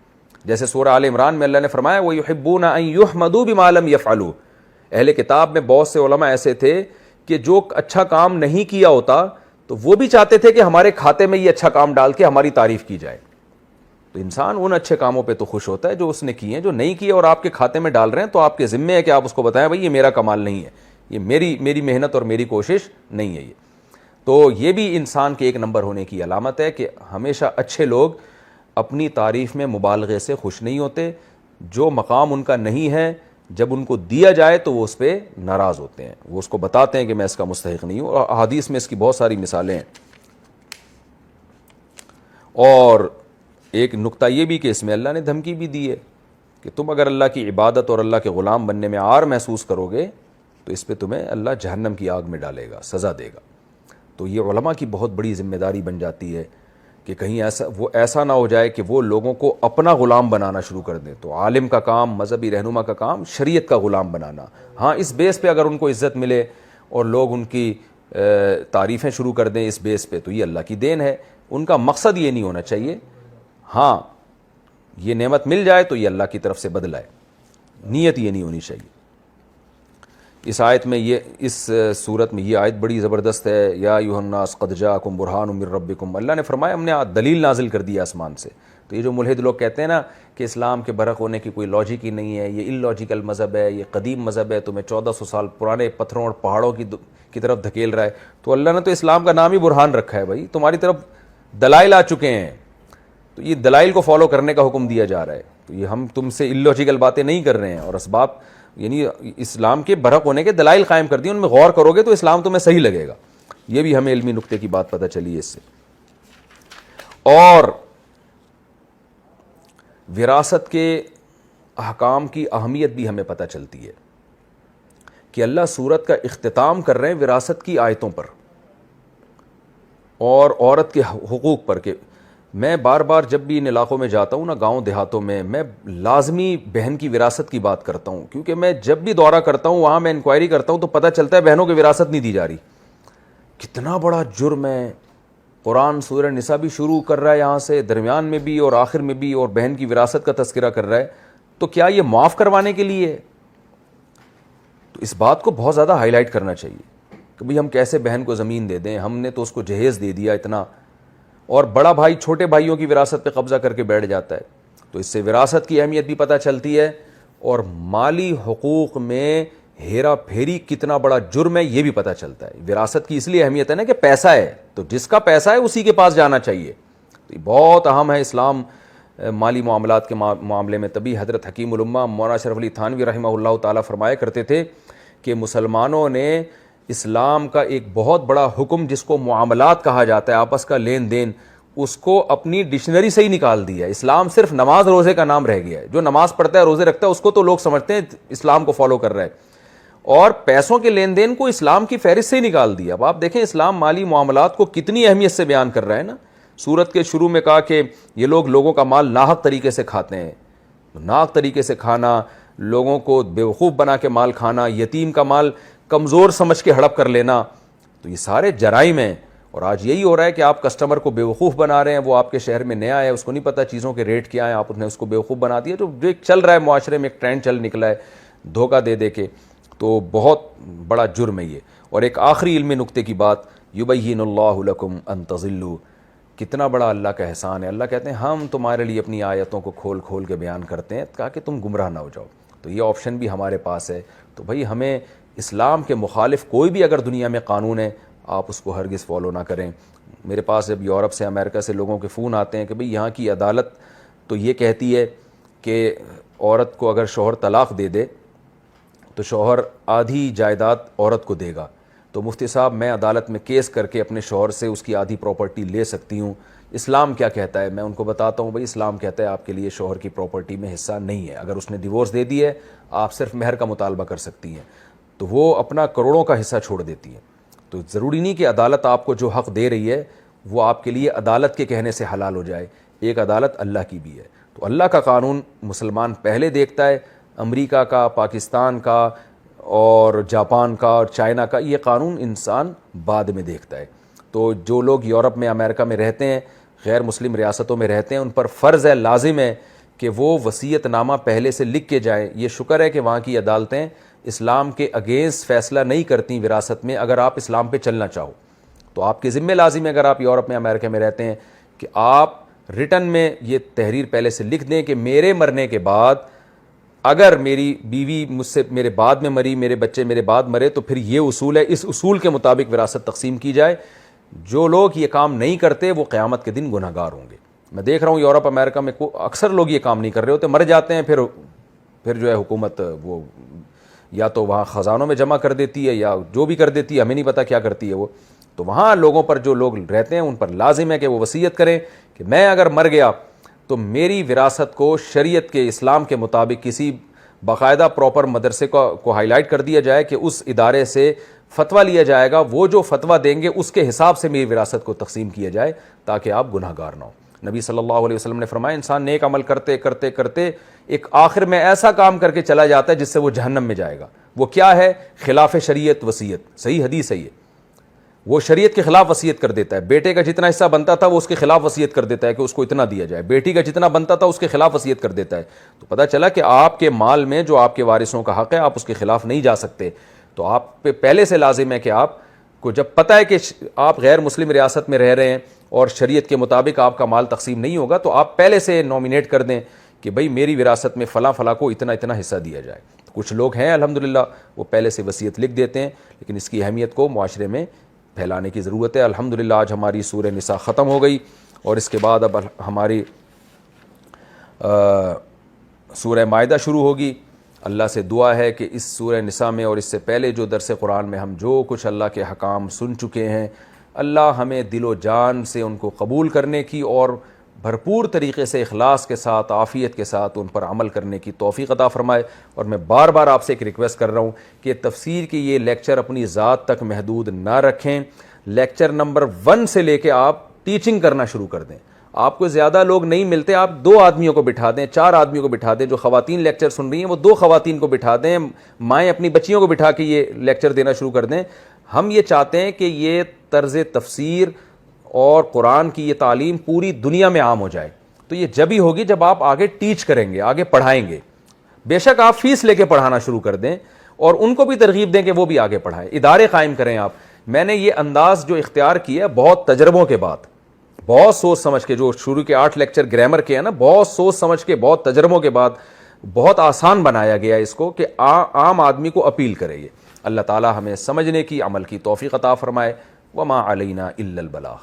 جیسے سورہ آل عمران میں اللہ نے فرمایا وَيُحِبُّونَ أَن يُحْمَدُوا بِمَا لَمْ يَفْعَلُوا۔ اہل کتاب میں بہت سے علماء ایسے تھے کہ جو اچھا کام نہیں کیا ہوتا تو وہ بھی چاہتے تھے کہ ہمارے کھاتے میں یہ اچھا کام ڈال کے ہماری تعریف کی جائے۔ تو انسان ان اچھے کاموں پہ تو خوش ہوتا ہے جو اس نے کیے ہیں، جو نہیں کیے اور آپ کے کھاتے میں ڈال رہے ہیں تو آپ کے ذمے ہے کہ آپ اس کو بتائیں بھائی یہ میرا کمال نہیں ہے، یہ میری محنت اور میری کوشش نہیں ہے۔ یہ تو یہ بھی انسان کے 1 نمبر ہونے کی علامت ہے کہ ہمیشہ اچھے لوگ اپنی تعریف میں مبالغے سے خوش نہیں ہوتے۔ جو مقام ان کا نہیں ہے جب ان کو دیا جائے تو وہ اس پہ ناراض ہوتے ہیں، وہ اس کو بتاتے ہیں کہ میں اس کا مستحق نہیں ہوں، اور احادیث میں اس کی بہت ساری مثالیں ہیں۔ اور ایک نقطہ یہ بھی کہ اس میں اللہ نے دھمکی بھی دی ہے کہ تم اگر اللہ کی عبادت اور اللہ کے غلام بننے میں عار محسوس کرو گے تو اس پہ تمہیں اللہ جہنم کی آگ میں ڈالے گا، سزا دے گا۔ تو یہ علماء کی بہت بڑی ذمہ داری بن جاتی ہے کہ کہیں ایسا نہ ہو جائے کہ وہ لوگوں کو اپنا غلام بنانا شروع کر دیں۔ تو عالم کا کام، مذہبی رہنما کا کام شریعت کا غلام بنانا۔ ہاں اس بیس پہ اگر ان کو عزت ملے اور لوگ ان کی تعریفیں شروع کر دیں اس بیس پہ تو یہ اللہ کی دین ہے۔ ان کا مقصد یہ نہیں ہونا چاہیے، ہاں یہ نعمت مل جائے تو یہ اللہ کی طرف سے بدلہ ہے، نیت یہ نہیں ہونی چاہیے۔ اس آیت میں اس صورت میں یہ آیت بڑی زبردست ہے، یا ایھا الناس قد جاءکم برہان من ربکم۔ اللہ نے فرمایا ہم نے دلیل نازل کر دی آسمان سے۔ تو یہ جو ملحد لوگ کہتے ہیں نا کہ اسلام کے برحق ہونے کی کوئی لاجک ہی نہیں ہے، یہ اللاجیکل مذہب ہے، یہ قدیم مذہب ہے، تمہیں 1400 سال پرانے پتھروں اور پہاڑوں کی طرف دھکیل رہا ہے، تو اللہ نے تو اسلام کا نام ہی برہان رکھا ہے۔ بھائی تمہاری طرف دلائل آ چکے ہیں، تو یہ دلائل کو فالو کرنے کا حکم دیا جا رہا ہے۔ تو یہ ہم تم سے اللاجیکل باتیں نہیں کر رہے ہیں، اور اسباب یعنی اسلام کے برحق ہونے کے دلائل قائم کر دیے، ان میں غور کرو گے تو اسلام تمہیں صحیح لگے گا۔ یہ بھی ہمیں علمی نقطے کی بات پتہ چلی ہے اس سے۔ اور وراثت کے احکام کی اہمیت بھی ہمیں پتہ چلتی ہے کہ اللہ سورت کا اختتام کر رہے ہیں وراثت کی آیتوں پر اور عورت کے حقوق پر، کہ میں بار بار جب بھی ان علاقوں میں جاتا ہوں نا، گاؤں دیہاتوں میں لازمی بہن کی وراثت کی بات کرتا ہوں، کیونکہ میں جب بھی دورہ کرتا ہوں وہاں میں انکوائری کرتا ہوں تو پتہ چلتا ہے بہنوں کی وراثت نہیں دی جا رہی۔ کتنا بڑا جرم ہے۔ قرآن سورہ نساء بھی شروع کر رہا ہے یہاں سے، درمیان میں بھی اور آخر میں بھی، اور بہن کی وراثت کا تذکرہ کر رہا ہے۔ تو کیا یہ معاف کروانے کے لیے ہے؟ تو اس بات کو بہت زیادہ ہائی لائٹ کرنا چاہیے کہ بھئی ہم کیسے بہن کو زمین دے دیں، ہم نے تو اس کو جہیز دے دیا اتنا، اور بڑا بھائی چھوٹے بھائیوں کی وراثت پہ قبضہ کر کے بیٹھ جاتا ہے۔ تو اس سے وراثت کی اہمیت بھی پتہ چلتی ہے، اور مالی حقوق میں ہیرا پھیری کتنا بڑا جرم ہے یہ بھی پتہ چلتا ہے۔ وراثت کی اس لیے اہمیت ہے نا کہ پیسہ ہے، تو جس کا پیسہ ہے اسی کے پاس جانا چاہیے۔ تو یہ بہت اہم ہے اسلام مالی معاملات کے معاملے میں۔ تبھی حضرت حکیم الامہ مولانا اشرف علی تھانوی رحمہ اللہ تعالیٰ فرمایا کرتے تھے کہ مسلمانوں نے اسلام کا ایک بہت بڑا حکم جس کو معاملات کہا جاتا ہے، آپس کا لین دین، اس کو اپنی ڈکشنری سے ہی نکال دیا۔ اسلام صرف نماز روزے کا نام رہ گیا ہے۔ جو نماز پڑھتا ہے روزے رکھتا ہے اس کو تو لوگ سمجھتے ہیں اسلام کو فالو کر رہا ہے، اور پیسوں کے لین دین کو اسلام کی فہرست سے ہی نکال دیا۔ اب آپ دیکھیں اسلام مالی معاملات کو کتنی اہمیت سے بیان کر رہا ہے نا۔ سورت کے شروع میں کہا کہ یہ لوگ لوگوں کا مال ناحق طریقے سے کھاتے ہیں۔ ناحق طریقے سے کھانا، لوگوں کو بیوقوف بنا کے مال کھانا، یتیم کا مال کمزور سمجھ کے ہڑپ کر لینا، تو یہ سارے جرائم ہیں۔ اور آج یہی ہو رہا ہے کہ آپ کسٹمر کو بیوقوف بنا رہے ہیں، وہ آپ کے شہر میں نیا ہے، اس کو نہیں پتہ چیزوں کے ریٹ کیا ہیں، آپ نے اس کو بیوقوف بنا دیا۔ جو ایک چل رہا ہے معاشرے میں، ایک ٹرینڈ چل نکلا ہے دھوکہ دے دے کے، تو بہت بڑا جرم ہے یہ۔ اور ایک آخری علمی نقطے کی بات، یبین اللہ لکم ان تضلوا، کتنا بڑا اللہ کا احسان ہے. اللہ کہتے ہیں ہم تمہارے لیے اپنی آیتوں کو کھول کھول کے بیان کرتے ہیں تاکہ تم گمراہ نہ ہو جاؤ. تو یہ آپشن بھی ہمارے پاس ہے. تو بھائی ہمیں اسلام کے مخالف کوئی بھی اگر دنیا میں قانون ہے آپ اس کو ہرگز فالو نہ کریں. میرے پاس جب یورپ سے امریکہ سے لوگوں کے فون آتے ہیں کہ بھئی یہاں کی عدالت تو یہ کہتی ہے کہ عورت کو اگر شوہر طلاق دے دے تو شوہر آدھی جائیداد عورت کو دے گا, تو مفتی صاحب میں عدالت میں کیس کر کے اپنے شوہر سے اس کی آدھی پراپرٹی لے سکتی ہوں, اسلام کیا کہتا ہے؟ میں ان کو بتاتا ہوں بھائی اسلام کہتا ہے آپ کے لیے شوہر کی پراپرٹی میں حصہ نہیں ہے. اگر اس نے ڈیورس دے دی ہے آپ صرف مہر کا مطالبہ کر سکتی ہیں, تو وہ اپنا کروڑوں کا حصہ چھوڑ دیتی ہیں. تو ضروری نہیں کہ عدالت آپ کو جو حق دے رہی ہے وہ آپ کے لیے عدالت کے کہنے سے حلال ہو جائے. ایک عدالت اللہ کی بھی ہے. تو اللہ کا قانون مسلمان پہلے دیکھتا ہے, امریکہ کا, پاکستان کا اور جاپان کا اور چائنا کا یہ قانون انسان بعد میں دیکھتا ہے. تو جو لوگ یورپ میں امریکہ میں رہتے ہیں, غیر مسلم ریاستوں میں رہتے ہیں, ان پر فرض ہے, لازم ہے کہ وہ وصیت نامہ پہلے سے لکھ کے جائیں. یہ شکر ہے کہ وہاں کی عدالتیں اسلام کے اگینسٹ فیصلہ نہیں کرتی وراثت میں. اگر آپ اسلام پہ چلنا چاہو تو آپ کے ذمہ لازم ہے, اگر آپ یورپ میں امریکہ میں رہتے ہیں, کہ آپ ریٹن میں یہ تحریر پہلے سے لکھ دیں کہ میرے مرنے کے بعد اگر میری بیوی مجھ سے میرے بعد میں مری, میرے بچے میرے بعد مرے, تو پھر یہ اصول ہے, اس اصول کے مطابق وراثت تقسیم کی جائے. جو لوگ یہ کام نہیں کرتے وہ قیامت کے دن گنہگار ہوں گے. میں دیکھ رہا ہوں یورپ امریکہ میں اکثر لوگ یہ کام نہیں کر رہے ہوتے, مر جاتے ہیں, پھر جو ہے حکومت وہ یا تو وہاں خزانوں میں جمع کر دیتی ہے یا جو بھی کر دیتی ہے, ہمیں نہیں پتہ کیا کرتی ہے وہ. تو وہاں لوگوں پر جو لوگ رہتے ہیں ان پر لازم ہے کہ وہ وصیت کریں کہ میں اگر مر گیا تو میری وراثت کو شریعت کے, اسلام کے مطابق کسی باقاعدہ پراپر مدرسے کو ہائی لائٹ کر دیا جائے کہ اس ادارے سے فتویٰ لیا جائے گا, وہ جو فتویٰ دیں گے اس کے حساب سے میری وراثت کو تقسیم کیا جائے تاکہ آپ گناہ گار نہ ہو. نبی صلی اللہ علیہ وسلم نے فرمایا انسان نیک عمل کرتے کرتے کرتے ایک آخر میں ایسا کام کر کے چلا جاتا ہے جس سے وہ جہنم میں جائے گا. وہ کیا ہے؟ خلاف شریعت وصیت. صحیح حدیث ہے یہ. وہ شریعت کے خلاف وصیت کر دیتا ہے. بیٹے کا جتنا حصہ بنتا تھا وہ اس کے خلاف وصیت کر دیتا ہے کہ اس کو اتنا دیا جائے. بیٹی کا جتنا بنتا تھا اس کے خلاف وصیت کر دیتا ہے. تو پتہ چلا کہ آپ کے مال میں جو آپ کے وارثوں کا حق ہے آپ اس کے خلاف نہیں جا سکتے. تو آپ پہ پہلے سے لازم ہے کہ آپ کو جب پتہ ہے کہ آپ غیر مسلم ریاست میں رہ رہے ہیں اور شریعت کے مطابق آپ کا مال تقسیم نہیں ہوگا, تو آپ پہلے سے نومینیٹ کر دیں کہ بھئی میری وراثت میں فلاں فلاں کو اتنا اتنا حصہ دیا جائے. کچھ لوگ ہیں الحمدللہ وہ پہلے سے وصیت لکھ دیتے ہیں, لیکن اس کی اہمیت کو معاشرے میں پھیلانے کی ضرورت ہے. الحمدللہ آج ہماری سورہ نساء ختم ہو گئی اور اس کے بعد اب ہماری سورہ مائدہ شروع ہوگی. اللہ سے دعا ہے کہ اس سورہ نساء میں اور اس سے پہلے جو درس قرآن میں ہم جو کچھ اللہ کے حکام سن چکے ہیں, اللہ ہمیں دل و جان سے ان کو قبول کرنے کی اور بھرپور طریقے سے اخلاص کے ساتھ عافیت کے ساتھ ان پر عمل کرنے کی توفیق عطا فرمائے. اور میں بار بار آپ سے ایک ریکویسٹ کر رہا ہوں کہ تفسیر کی یہ لیکچر اپنی ذات تک محدود نہ رکھیں. لیکچر نمبر 1 سے لے کے آپ ٹیچنگ کرنا شروع کر دیں. آپ کو زیادہ لوگ نہیں ملتے, آپ 2 آدمیوں کو بٹھا دیں, 4 آدمیوں کو بٹھا دیں. جو خواتین لیکچر سن رہی ہیں وہ 2 خواتین کو بٹھا دیں, مائیں اپنی بچیوں کو بٹھا کے یہ لیکچر دینا شروع کر دیں. ہم یہ چاہتے ہیں کہ یہ طرز تفسیر اور قرآن کی یہ تعلیم پوری دنیا میں عام ہو جائے. تو یہ جب ہی ہوگی جب آپ آگے ٹیچ کریں گے, آگے پڑھائیں گے. بے شک آپ فیس لے کے پڑھانا شروع کر دیں اور ان کو بھی ترغیب دیں کہ وہ بھی آگے پڑھائیں, ادارے قائم کریں آپ. میں نے یہ انداز جو اختیار کیا ہے بہت تجربوں کے بعد, بہت سوچ سمجھ کے, جو شروع کے 8 لیکچر گرامر کے ہیں نا, بہت سوچ سمجھ کے, بہت تجربوں کے بعد بہت آسان بنایا گیا ہے اس کو کہ عام آدمی کو اپیل کرے. یہ اللہ تعالی ہمیں سمجھنے کی, عمل کی توفیق عطا فرمائے. وما علینا الا البلاغ.